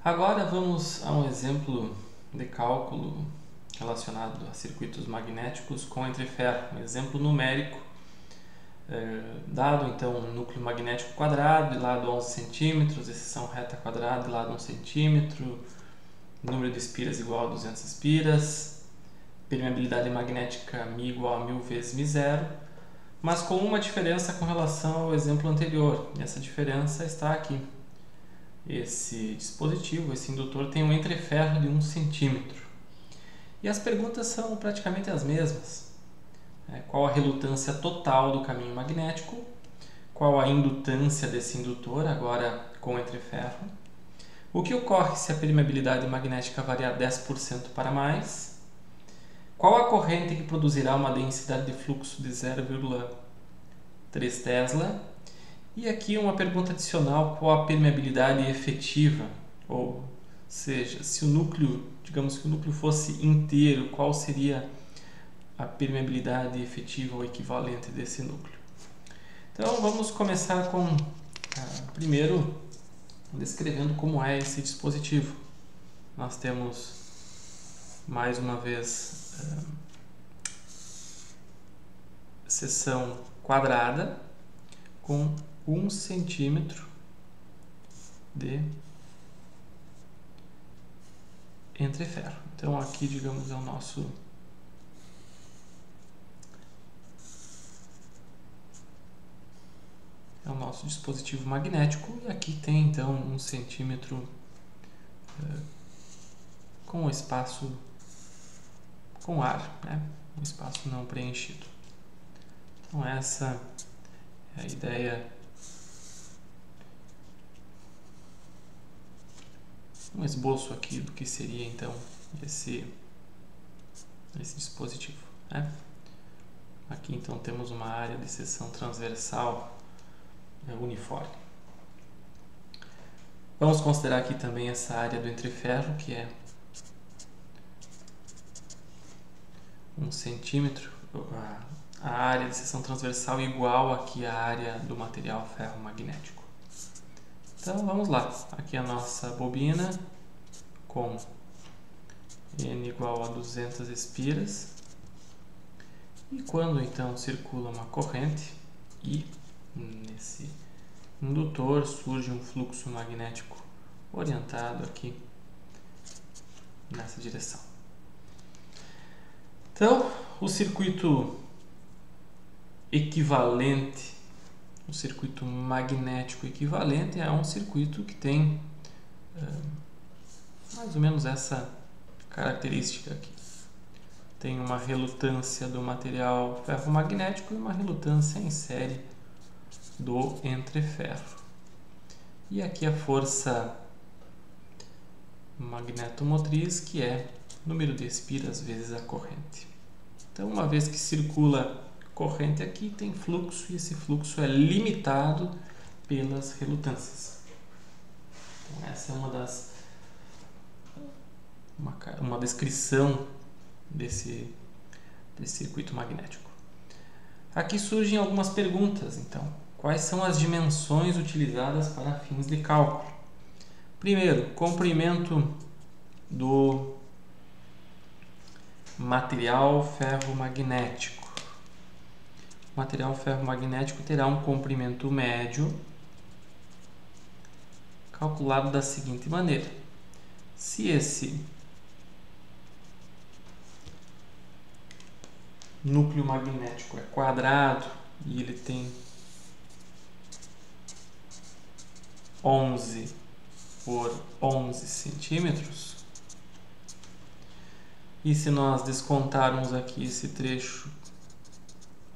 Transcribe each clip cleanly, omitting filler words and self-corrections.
Agora vamos a um exemplo de cálculo relacionado a circuitos magnéticos com entreferro, um exemplo numérico. Dado então um núcleo magnético quadrado, de lado 11 centímetros, exceção reta quadrada, de lado 1 centímetro, número de espiras igual a 200 espiras, permeabilidade magnética μ igual a 1000 vezes μ0, mas com uma diferença com relação ao exemplo anterior, e essa diferença está aqui. Esse dispositivo, esse indutor, tem um entreferro de 1 centímetro. E as perguntas são praticamente as mesmas. Qual a relutância total do caminho magnético? Qual a indutância desse indutor, agora com entreferro? O que ocorre se a permeabilidade magnética variar 10% para mais? Qual a corrente que produzirá uma densidade de fluxo de 0,3 Tesla? E aqui uma pergunta adicional: qual a permeabilidade efetiva? Ou seja, se o núcleo, digamos que o núcleo fosse inteiro, qual seria a permeabilidade efetiva ou equivalente desse núcleo? Então vamos começar com primeiro descrevendo como é esse dispositivo. Nós temos mais uma vez seção quadrada com 1 centímetro de entreferro. Então aqui, digamos, é o nosso dispositivo magnético, e aqui tem então 1 centímetro com espaço com ar, um espaço não preenchido. Então essa é a ideia, um esboço aqui do que seria então esse dispositivo. Aqui então temos uma área de seção transversal uniforme. Vamos considerar aqui também essa área do entreferro, que é 1 centímetro, a área de seção transversal igual aqui à área do material ferromagnético. Então vamos lá, aqui a nossa bobina com N igual a 200 espiras, e quando então circula uma corrente e nesse indutor surge um fluxo magnético orientado aqui nessa direção. Então, o circuito equivalente, o circuito magnético equivalente é um circuito que tem mais ou menos essa característica aqui. Tem uma relutância do material ferromagnético e uma relutância em série do entreferro. E aqui a força magnetomotriz, que é número de espiras vezes a corrente. Então, uma vez que circula corrente aqui, tem fluxo, e esse fluxo é limitado pelas relutâncias. Então, essa é uma descrição desse circuito magnético. Aqui surgem algumas perguntas, então. Quais são as dimensões utilizadas para fins de cálculo? Primeiro, comprimento do material ferromagnético. O material ferromagnético terá um comprimento médio calculado da seguinte maneira: se esse núcleo magnético é quadrado e ele tem 11 por 11 centímetros, e se nós descontarmos aqui esse trecho,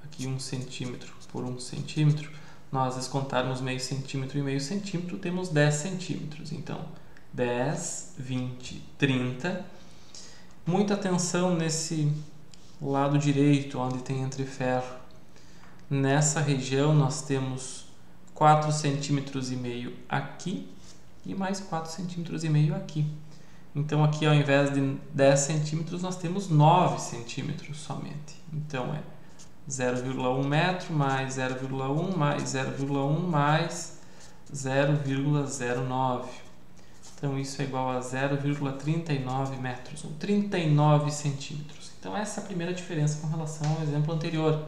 aqui 1 centímetro por 1 centímetro, nós descontarmos meio centímetro e meio centímetro, temos 10 centímetros. Então, 10, 20, 30. Muita atenção nesse lado direito, onde tem entreferro. Nessa região nós temos 4,5 centímetros aqui e mais 4,5 centímetros aqui. Então aqui, ao invés de 10 centímetros, nós temos 9 centímetros somente. Então é 0,1 metro mais 0,1 mais 0,1 mais 0,09. Então isso é igual a 0,39 metros, ou 39 centímetros. Então essa é a primeira diferença com relação ao exemplo anterior.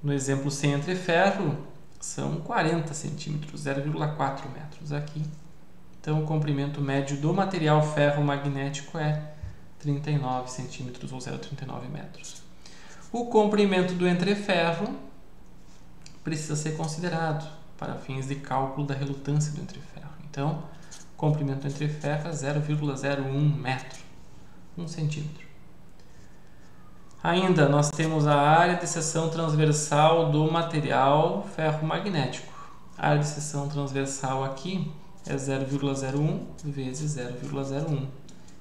No exemplo sem entreferro, são 40 centímetros, 0,4 metros aqui. Então o comprimento médio do material ferromagnético é 39 centímetros, ou 0,39 metros. O comprimento do entreferro precisa ser considerado para fins de cálculo da relutância do entreferro. Então, o comprimento do entreferro é 0,01 metro, 1 centímetro. Ainda, nós temos a área de seção transversal do material ferromagnético. A área de seção transversal aqui é 0,01 vezes 0,01,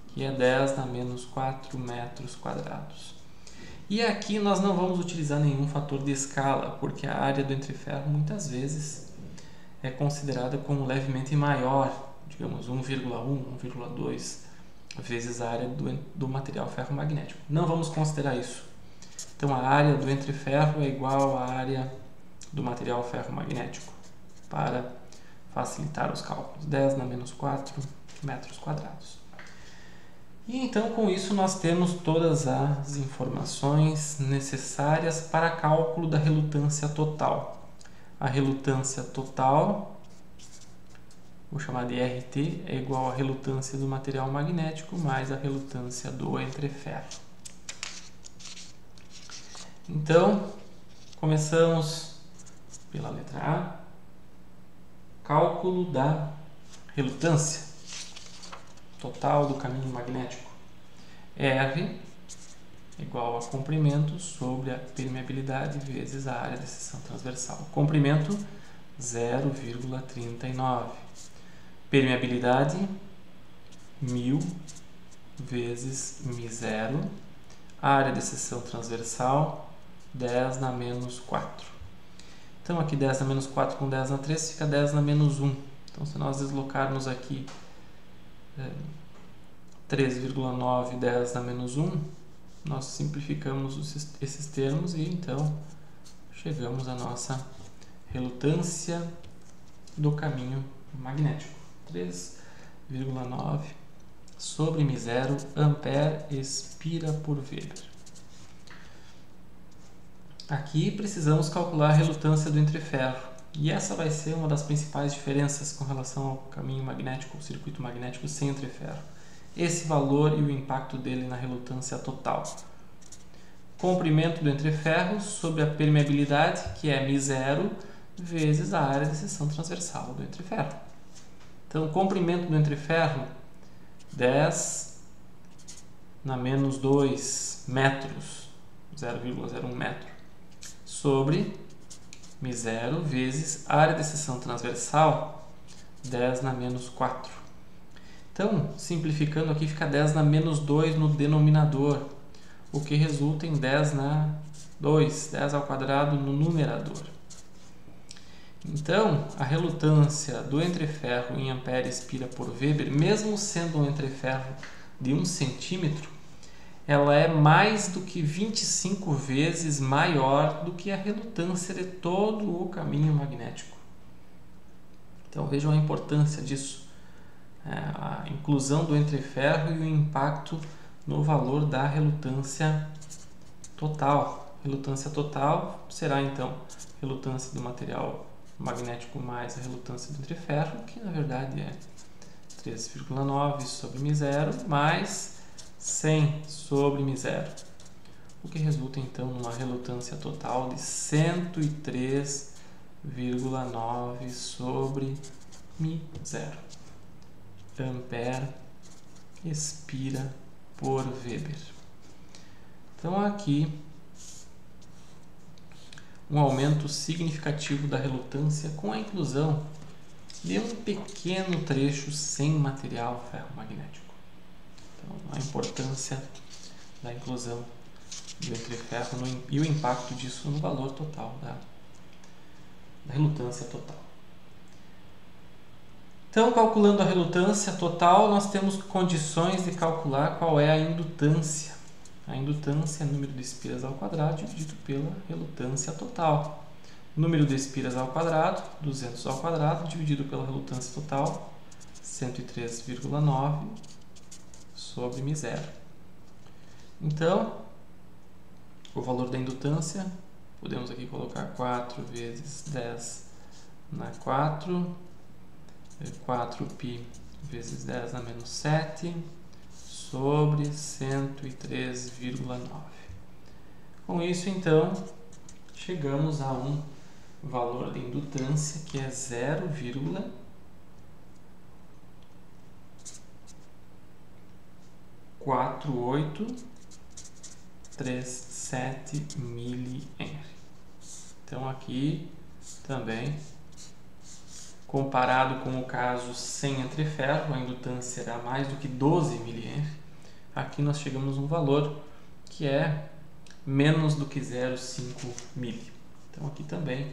que é 10 na menos 4 metros quadrados. E aqui nós não vamos utilizar nenhum fator de escala, porque a área do entreferro muitas vezes é considerada como levemente maior, digamos 1,1, 1,2 vezes a área do material ferromagnético. Não vamos considerar isso. Então a área do entreferro é igual à área do material ferromagnético, para facilitar os cálculos, 10 na menos 4 metros quadrados. E então com isso nós temos todas as informações necessárias para cálculo da relutância total. A relutância total, vou chamar de RT, é igual à relutância do material magnético mais a relutância do entreferro. Então, começamos pela letra A, cálculo da relutância total do caminho magnético. R igual a comprimento sobre a permeabilidade vezes a área de seção transversal. Comprimento 0,39. Permeabilidade 1000 vezes μ0. Área de seção transversal 10 na menos 4. Então aqui 10 na menos 4 com 10 na 3 fica 10 na menos 1. Então se nós deslocarmos aqui 3,9, 10 na menos 1, nós simplificamos esses termos e então chegamos à nossa relutância do caminho magnético. 3,9 sobre μ0 ampere espira por Weber. Aqui precisamos calcular a relutância do entreferro. E essa vai ser uma das principais diferenças com relação ao caminho magnético, ao circuito magnético sem entreferro. Esse valor e o impacto dele na relutância total. Comprimento do entreferro sobre a permeabilidade, que é μ0, vezes a área de seção transversal do entreferro. Então, comprimento do entreferro, 10 na menos 2 metros, 0,01 metro, sobre μ0 vezes área de seção transversal 10 na menos 4. Então, simplificando aqui, fica 10 na menos 2 no denominador, o que resulta em 10 na 2, 10 ao quadrado no numerador. Então, a relutância do entreferro em ampere espira por Weber, mesmo sendo um entreferro de 1 centímetro, ela é mais do que 25 vezes maior do que a relutância de todo o caminho magnético. Então vejam a importância disso, a inclusão do entreferro e o impacto no valor da relutância total. Relutância total será então relutância do material magnético mais a relutância do entreferro, que na verdade é 3,9 sobre μ0 mais 100 sobre μ0, o que resulta então numa relutância total de 103,9 sobre μ0. Ampere espira por Weber. Então aqui um aumento significativo da relutância com a inclusão de um pequeno trecho sem material ferromagnético. Então, a importância da inclusão do entreferro e o impacto disso no valor total da relutância total. Então, calculando a relutância total, nós temos condições de calcular qual é a indutância. A indutância é número de espiras ao quadrado dividido pela relutância total. Número de espiras ao quadrado, 200 ao quadrado, dividido pela relutância total, 103,9 sobre μ0. Então, o valor da indutância, podemos aqui colocar 4 vezes 10 na 4, 4π vezes 10 na menos 7, sobre 103,9. Com isso, então, chegamos a um valor de indutância que é 0,4837 mA. Então, aqui também, comparado com o caso sem entreferro, a indutância era mais do que 12 mA. Aqui nós chegamos a um valor que é menos do que 0,5 mili. Então, aqui também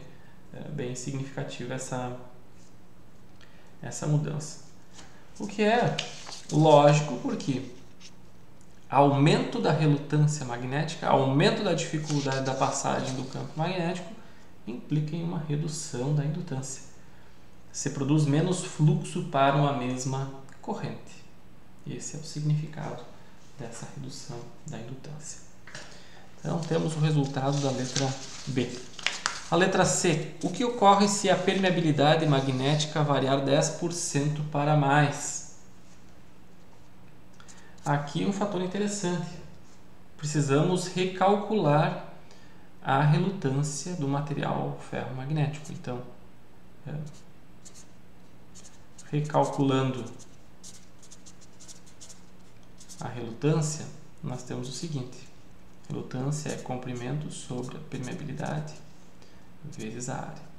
é bem significativa essa mudança. O que é lógico, porque aumento da relutância magnética, aumento da dificuldade da passagem do campo magnético, implica em uma redução da indutância. Se produz menos fluxo para uma mesma corrente. Esse é o significado dessa redução da indutância. Então, temos o resultado da letra B. A letra C. O que ocorre se a permeabilidade magnética variar 10% para mais? Aqui um fator interessante. Precisamos recalcular a relutância do material ferromagnético. Então, recalculando a relutância, nós temos o seguinte: relutância é comprimento sobre a permeabilidade vezes a área.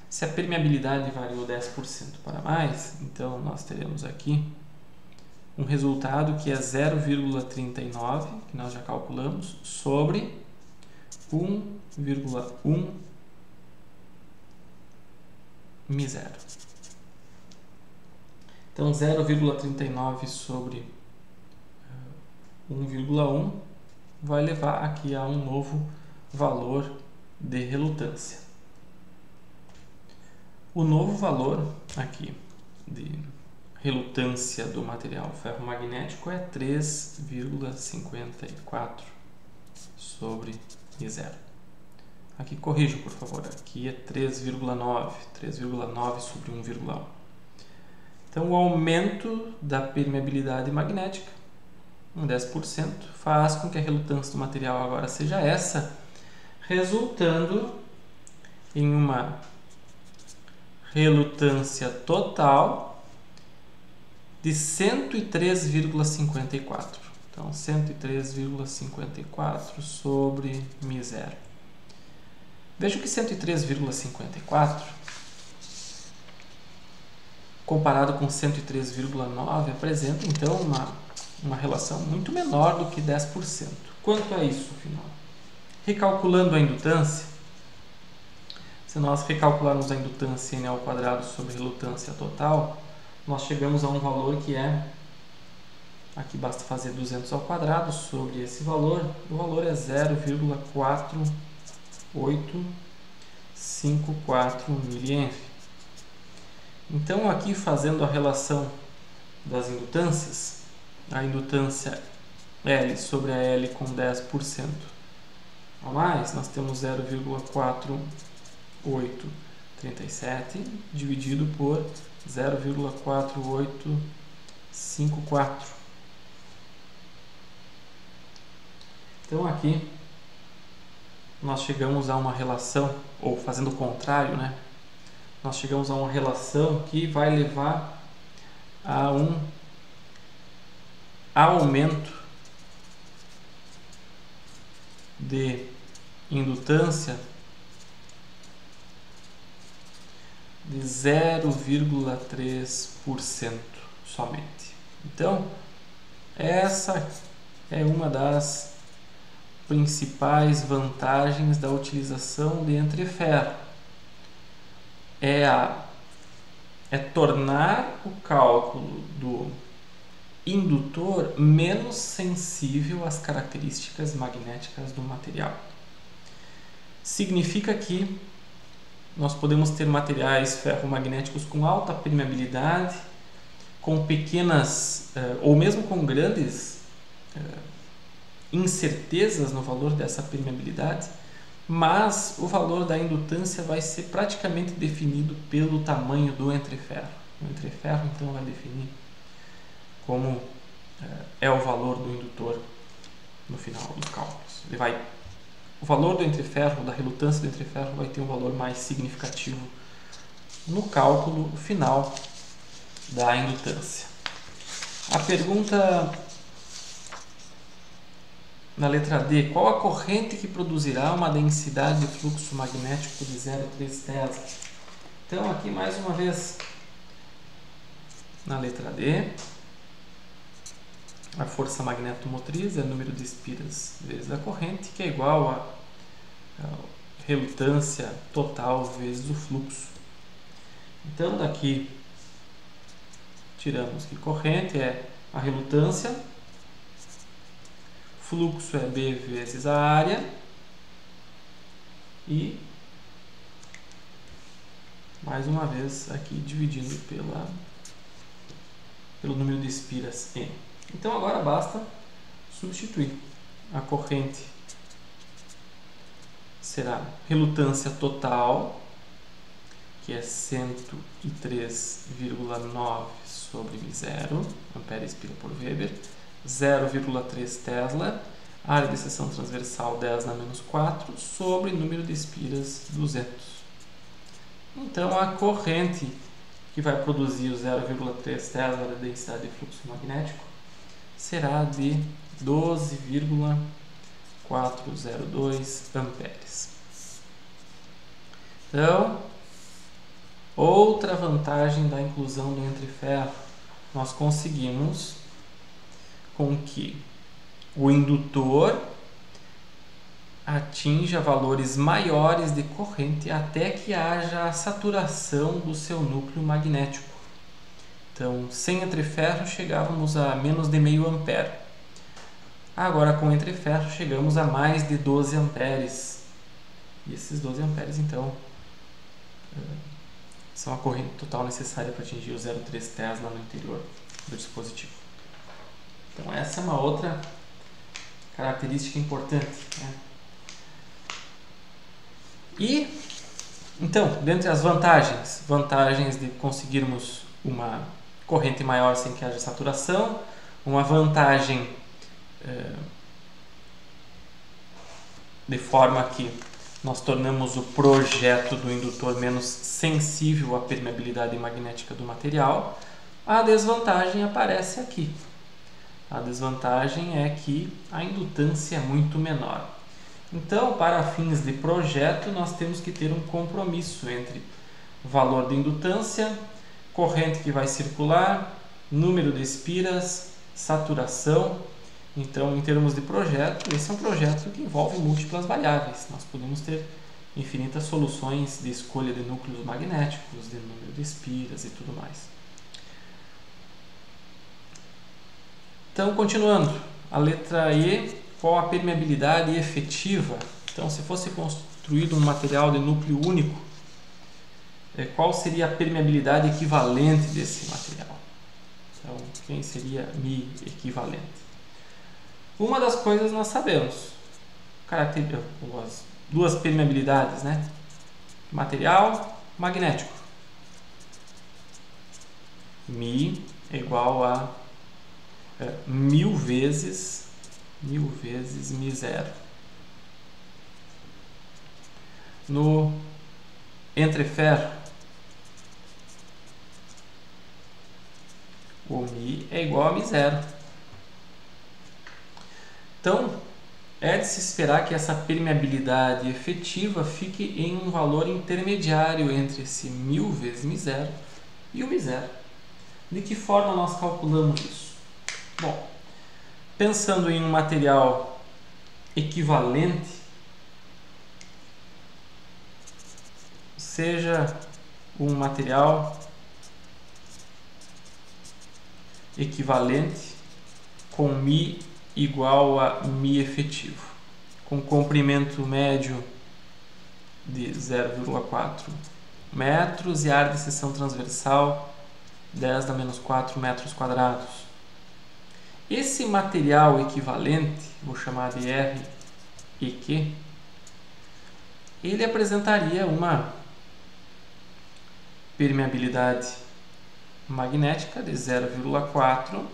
Se a permeabilidade variou 10% para mais, então nós teremos aqui um resultado que é 0,39, que nós já calculamos, sobre 1,1 μ0. Então, 0,39 sobre 1,1 vai levar aqui a um novo valor de relutância. O novo valor aqui de relutância do material ferromagnético é 3,54 sobre μ0. Aqui corrijam, por favor, aqui é 3,9 sobre 1,1. Então, o aumento da permeabilidade magnética, em 10%, faz com que a relutância do material agora seja essa, resultando em uma relutância total de 103,54. Então, 103,54 sobre μ0. Veja que 103,54, comparado com 103,9, apresenta, então, uma relação muito menor do que 10%. Quanto a isso, afinal? Recalculando a indutância, se nós recalcularmos a indutância N ao quadrado sobre relutância total, nós chegamos a um valor que é, aqui basta fazer 200 ao quadrado sobre esse valor, o valor é 0,4854 mA. Então, aqui fazendo a relação das indutâncias, a indutância L sobre a L com 10% a mais, nós temos 0,4837 dividido por 0,4854. Então, aqui nós chegamos a uma relação, ou fazendo o contrário, né? Nós chegamos a uma relação que vai levar a um aumento de indutância de 0,3% somente. Então, essa é uma das principais vantagens da utilização de entreferro. É tornar o cálculo do indutor menos sensível às características magnéticas do material. Significa que nós podemos ter materiais ferromagnéticos com alta permeabilidade, com pequenas ou mesmo com grandes incertezas no valor dessa permeabilidade, mas o valor da indutância vai ser praticamente definido pelo tamanho do entreferro. O entreferro então vai definir como é o valor do indutor no final dos cálculos. O valor do entreferro, da relutância do entreferro, vai ter um valor mais significativo no cálculo final da indutância. A pergunta na letra D: qual a corrente que produzirá uma densidade de fluxo magnético de 0,3 Tesla? Então, aqui mais uma vez, na letra D, a força magnetomotriz é o número de espiras vezes a corrente, que é igual a relutância total vezes o fluxo. Então, daqui tiramos que corrente é a relutância, fluxo é B vezes a área e, mais uma vez, aqui dividindo pelo número de espiras N. Então, agora basta substituir. A corrente será relutância total, que é 103,9 sobre μ0, ampere espira por Weber, 0,3 Tesla, área de seção transversal 10 na menos 4, sobre número de espiras 200. Então, a corrente que vai produzir o 0,3 Tesla da densidade de fluxo magnético será de 12,402 amperes. Então, outra vantagem da inclusão do entreferro, nós conseguimos com que o indutor atinja valores maiores de corrente até que haja a saturação do seu núcleo magnético. Então, sem entreferro chegávamos a menos de meio ampere. Agora, com entreferro chegamos a mais de 12 amperes. E esses 12 amperes, então, são a corrente total necessária para atingir o 0,3 Tesla no interior do dispositivo. Então, essa é uma outra característica importante, né? E, então, dentre as vantagens de conseguirmos uma corrente maior sem que haja saturação, uma vantagem de forma que nós tornamos o projeto do indutor menos sensível à permeabilidade magnética do material, a desvantagem aparece aqui. A desvantagem é que a indutância é muito menor. Então, para fins de projeto, nós temos que ter um compromisso entre valor de indutância, corrente que vai circular, número de espiras, saturação. Então, em termos de projeto, esse é um projeto que envolve múltiplas variáveis. Nós podemos ter infinitas soluções de escolha de núcleos magnéticos, de número de espiras e tudo mais. Então, continuando, a letra E, qual a permeabilidade efetiva? Então, se fosse construído um material de núcleo único, qual seria a permeabilidade equivalente desse material? Então, quem seria Mi equivalente? Uma das coisas nós sabemos, as duas permeabilidades, né? Material, magnético. Mi é igual a 1000 vezes μ0. No entreferro, o Mi é igual a μ0. Então, é de se esperar que essa permeabilidade efetiva fique em um valor intermediário entre esse 1000 vezes μ0 e o μ0. De que forma nós calculamos isso? Bom, pensando em um material equivalente, seja um material equivalente com Mi igual a Mi efetivo, com comprimento médio de 0,4 metros e área de seção transversal 10 a menos 4 metros quadrados. Esse material equivalente, vou chamar de R e Q, ele apresentaria uma permeabilidade magnética de 0,4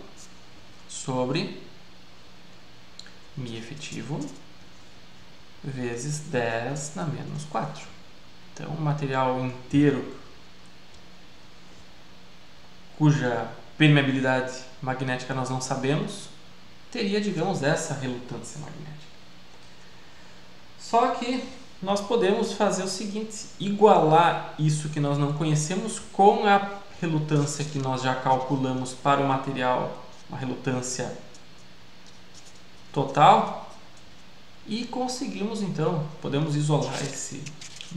sobre μ efetivo vezes 10 na menos 4. Então, um material inteiro cuja permeabilidade magnética nós não sabemos, teria, digamos, essa relutância magnética. Só que nós podemos fazer o seguinte, igualar isso que nós não conhecemos com a relutância que nós já calculamos para o material, uma relutância total, e conseguimos então, podemos isolar esse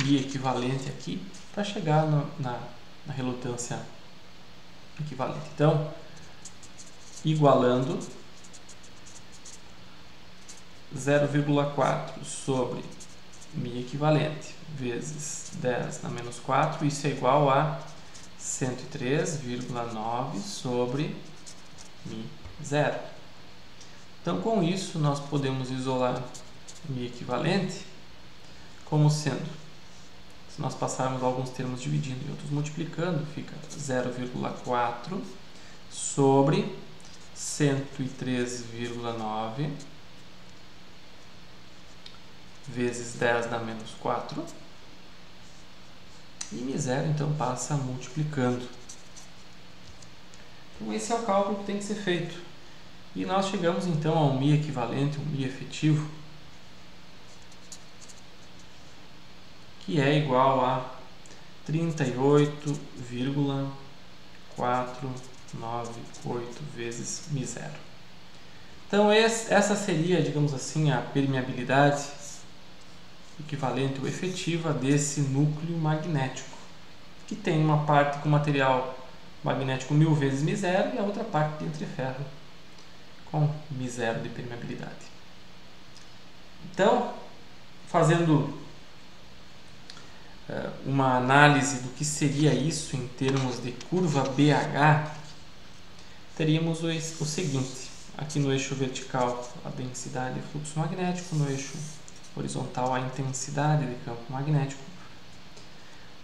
μ equivalente aqui para chegar na relutância equivalente. Então, igualando 0,4 sobre μ equivalente vezes 10 na menos 4, isso é igual a 103,9 sobre μ zero. Então, com isso, nós podemos isolar μ equivalente como sendo, se nós passarmos alguns termos dividindo e outros multiplicando, fica 0,4 sobre 103,9 vezes 10 na menos 4. E μ zero, então, passa multiplicando. Então, esse é o cálculo que tem que ser feito. E nós chegamos, então, ao μ equivalente, um μ efetivo, que é igual a 38,498 vezes μ zero. Então, essa seria, digamos assim, a permeabilidade equivalente ou efetiva desse núcleo magnético, que tem uma parte com material magnético 1000 vezes μ zero e a outra parte de entreferro com μ zero de permeabilidade. Então, fazendo uma análise do que seria isso em termos de curva BH, teríamos o seguinte: aqui no eixo vertical a densidade de fluxo magnético, no eixo horizontal a intensidade de campo magnético.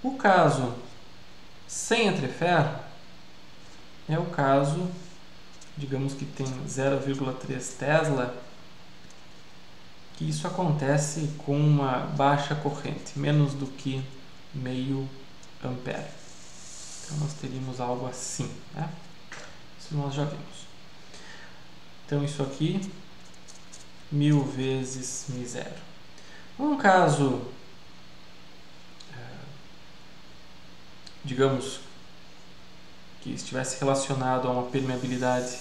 O caso sem entreferro é o caso, digamos que tem 0,3 Tesla, que isso acontece com uma baixa corrente, menos do que meio ampere. Então nós teríamos algo assim, né? Isso nós já vimos. Então isso aqui, 1000 vezes μ zero. Um caso, digamos, que estivesse relacionado a uma permeabilidade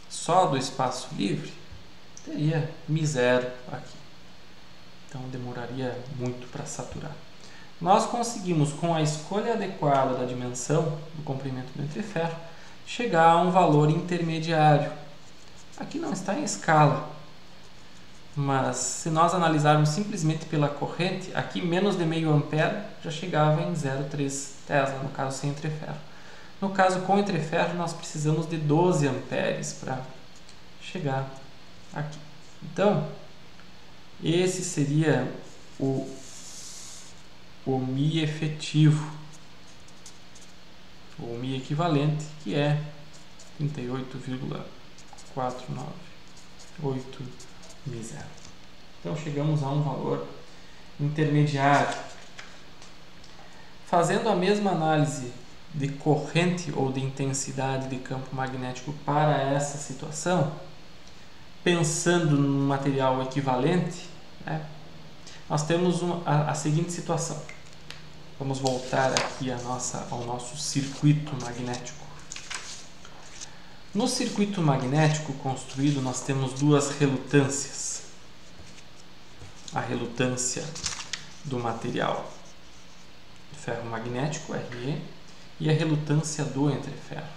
só do espaço livre, teria μ zero aqui. Então demoraria muito para saturar. Nós conseguimos, com a escolha adequada da dimensão do comprimento do entreferro, chegar a um valor intermediário. Aqui não está em escala, mas se nós analisarmos simplesmente pela corrente, aqui menos de meio ampere já chegava em 0,3 Tesla, no caso sem entreferro. No caso com entreferro, nós precisamos de 12 amperes para chegar aqui. Então, esse seria o μ efetivo, ou μ equivalente, que é 38,498 μ zero. Então, chegamos a um valor intermediário. Fazendo a mesma análise de corrente ou de intensidade de campo magnético para essa situação, pensando num material equivalente, né, nós temos a seguinte situação. Vamos voltar aqui ao nosso circuito magnético. No circuito magnético construído, nós temos duas relutâncias. A relutância do material de ferro magnético, Re, e a relutância do entreferro.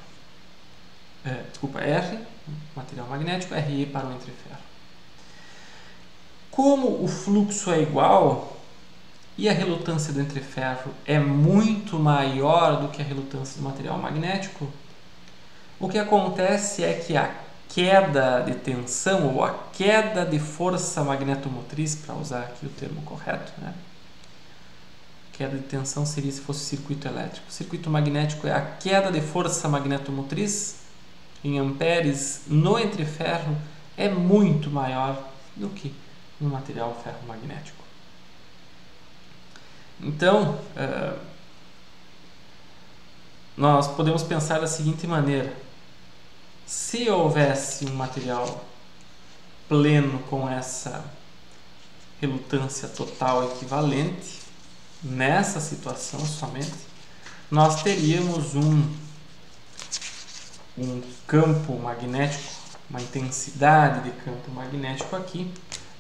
R, material magnético, Re para o entreferro. Como o fluxo é igual, e a relutância do entreferro é muito maior do que a relutância do material magnético, o que acontece é que a queda de tensão ou a queda de força magnetomotriz, para usar aqui o termo correto, né? Queda de tensão seria se fosse circuito elétrico. O circuito magnético é a queda de força magnetomotriz em amperes no entreferro é muito maior do que no material ferromagnético. Então, nós podemos pensar da seguinte maneira: se houvesse um material pleno com essa relutância total equivalente, nessa situação somente, nós teríamos um campo magnético, uma intensidade de campo magnético aqui,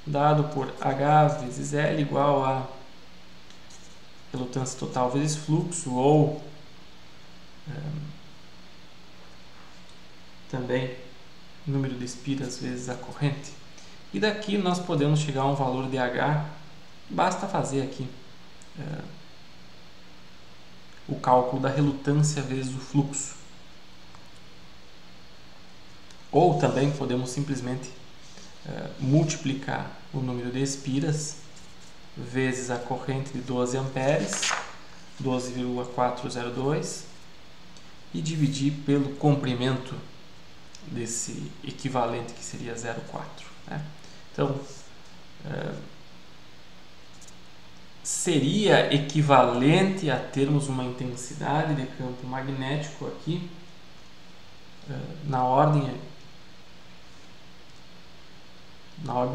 dado por H vezes L igual a relutância total vezes fluxo, ou também número de espiras vezes a corrente. E daqui nós podemos chegar a um valor de H, basta fazer aqui o cálculo da relutância vezes o fluxo. Ou também podemos simplesmente multiplicar o número de espiras vezes a corrente de 12 amperes, 12,402, e dividir pelo comprimento desse equivalente, que seria 0,4. Né? Então, seria equivalente a termos uma intensidade de campo magnético aqui na ordem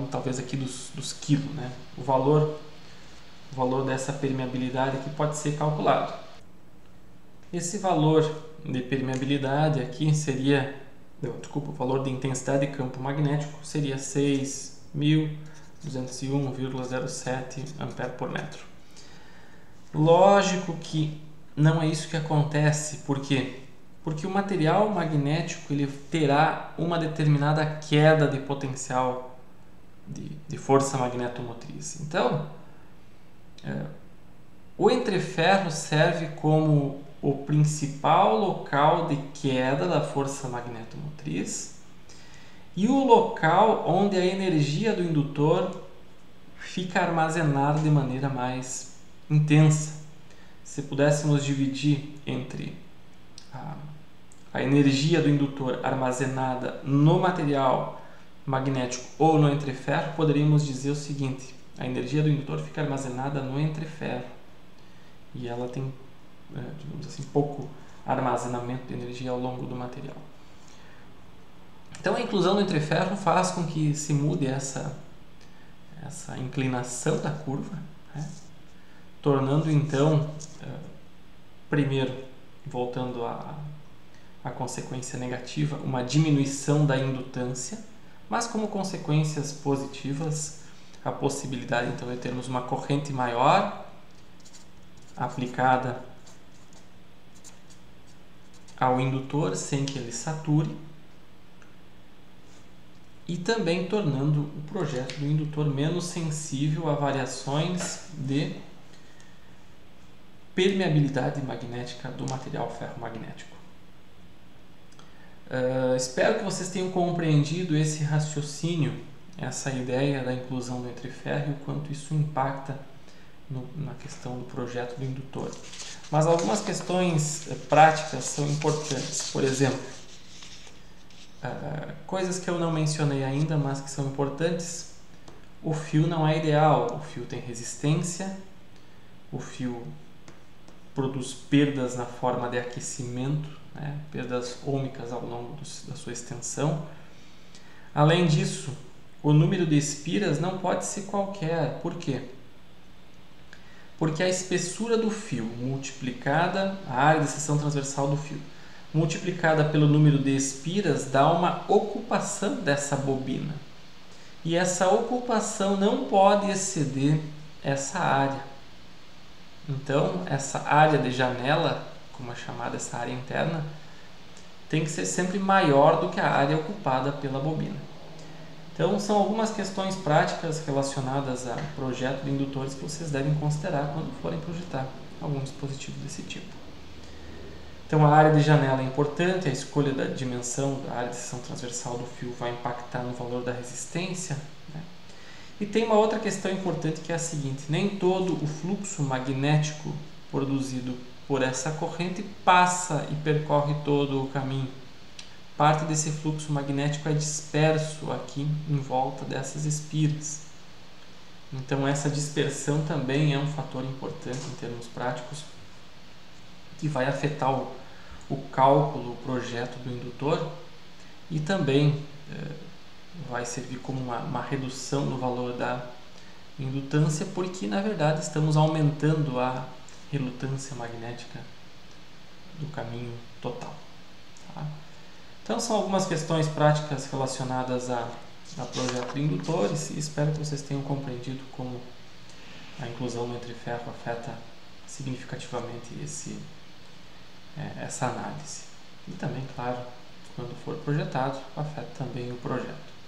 talvez aqui dos quilos, né? O valor dessa permeabilidade aqui pode ser calculado. Esse valor de permeabilidade aqui seria, o valor de intensidade de campo magnético seria 6.201,07 ampere por metro. Lógico que não é isso que acontece. Por quê? Porque o material magnético ele terá uma determinada queda de potencial de força magnetomotriz. Então, o entreferro serve como o principal local de queda da força magnetomotriz e o local onde a energia do indutor fica armazenada de maneira mais intensa. Se pudéssemos dividir entre a energia do indutor armazenada no material magnético ou no entreferro, poderíamos dizer o seguinte: a energia do indutor fica armazenada no entreferro e ela tem, digamos assim, pouco armazenamento de energia ao longo do material. Então a inclusão do entreferro faz com que se mude essa inclinação da curva, né? Tornando então, primeiro, voltando à consequência negativa, uma diminuição da indutância, mas como consequências positivas, a possibilidade então de termos uma corrente maior aplicada ao indutor sem que ele sature, e também tornando o projeto do indutor menos sensível a variações de permeabilidade magnética do material ferromagnético. Espero que vocês tenham compreendido esse raciocínio, essa ideia da inclusão do entreferro e o quanto isso impacta na questão do projeto do indutor. Mas algumas questões práticas são importantes. Por exemplo, coisas que eu não mencionei ainda, mas que são importantes: o fio não é ideal, o fio tem resistência, o fio produz perdas na forma de aquecimento, né? Perdas ômicas ao longo da sua extensão. Além disso, o número de espiras não pode ser qualquer. Por quê? Porque a espessura do fio multiplicada, a área de seção transversal do fio, multiplicada pelo número de espiras, dá uma ocupação dessa bobina. E essa ocupação não pode exceder essa área. Então, essa área de janela, como é chamada essa área interna, tem que ser sempre maior do que a área ocupada pela bobina. Então, são algumas questões práticas relacionadas a projeto de indutores que vocês devem considerar quando forem projetar algum dispositivo desse tipo. Então, a área de janela é importante, a escolha da dimensão da área de seção transversal do fio vai impactar no valor da resistência, né? E tem uma outra questão importante que é a seguinte: nem todo o fluxo magnético produzido por essa corrente passa e percorre todo o caminho. Parte desse fluxo magnético é disperso aqui em volta dessas espiras. Então essa dispersão também é um fator importante em termos práticos que vai afetar o cálculo, o projeto do indutor e também vai servir como uma redução no valor da indutância, porque na verdade estamos aumentando a relutância magnética do caminho total. Tá? Então são algumas questões práticas relacionadas a projeto de indutores e espero que vocês tenham compreendido como a inclusão no entre ferro afeta significativamente essa análise. E também, claro, quando for projetado, afeta também o projeto.